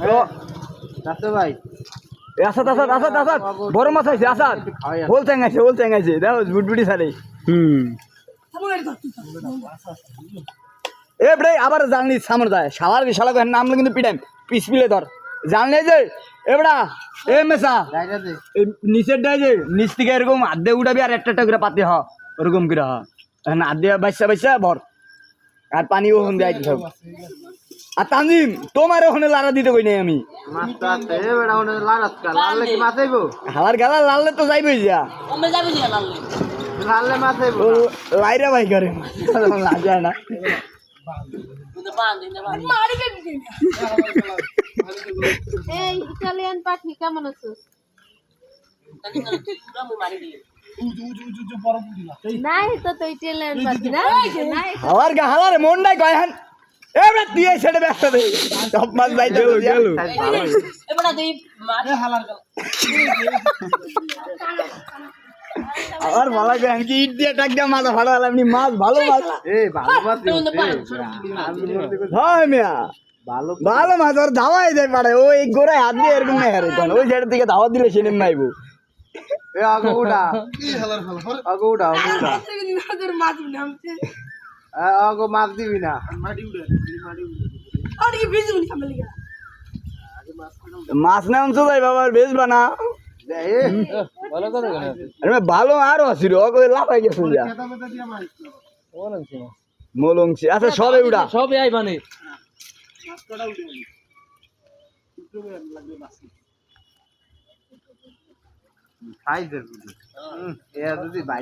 রাতে ভাই আসাদ বড় মাছ আছে আসাদ হোল চ্যাঙ্গাইছে দেখো বুটবুটি ছাড়ে এ বে আবার জানলি সামর যায় শালার শালা কো নাম কিন্তু পিটাম পিলে ধর জানলে যে এবড়া এ মেসা এই নিচের ডাই যে নিচ থেকে এরকম আধে উঠাবি আর একটা করে পাতি হ ওরকম করে হ এখন আধে বাইসা ভর আর পানি ওখান দিয়ে আইতে থাক আর তানজিম তোমার ওখানে লাড়া দিতে কই নাই আমি মাছটা আছে বেড়া ওনে লারাতকা লাললে কি মাছ আইবো হালার গালা লাললে তো যাইবই যা কমে যাবে জি লাললে লাললে মাছ আইবো লাইরা ভাই করে না যায় না কিন্তু পান দিনে পান মারি দিবি এই ইতালিয়ান পাখি কেমন আছো তাকে পুরা মু মারি দিই নাই তো ইতালিয়ান পাখি না নাই হালার মন নাই কয়হান এবারে দিয়ে ছেড়ে ব্যস্ত দে সব মাছ যাইতে গেল এবড়া দেই মারে হালার গেল আর ভালো করে কি ইট দিয়ে টাক দিয়ে মাছ ফাড়া এমনি মাছ ভালো মাছ এই ভালো মাছ হ্যাঁ মিয়া ভালো মাছ আর ধাওয়াই যায় পারে ওই গোড়ায় হাত দিয়ে এরকম নাই হারে ওই সাইড থেকে ধাওয়া দিলে সে নেমে আইবো এ আগোডা আগোডা মাছ নামছে আগো মাছ দিবি না আর কি ভিজুনি সামনে গেল মাছ নাম তো যাই বাবা বেচবা না আরে ভালো আরো আছিল ওকে লাফাই গেছে যা মলংসি আচ্ছা সবে উড়া সবে আই মানে খাই দে এ যদি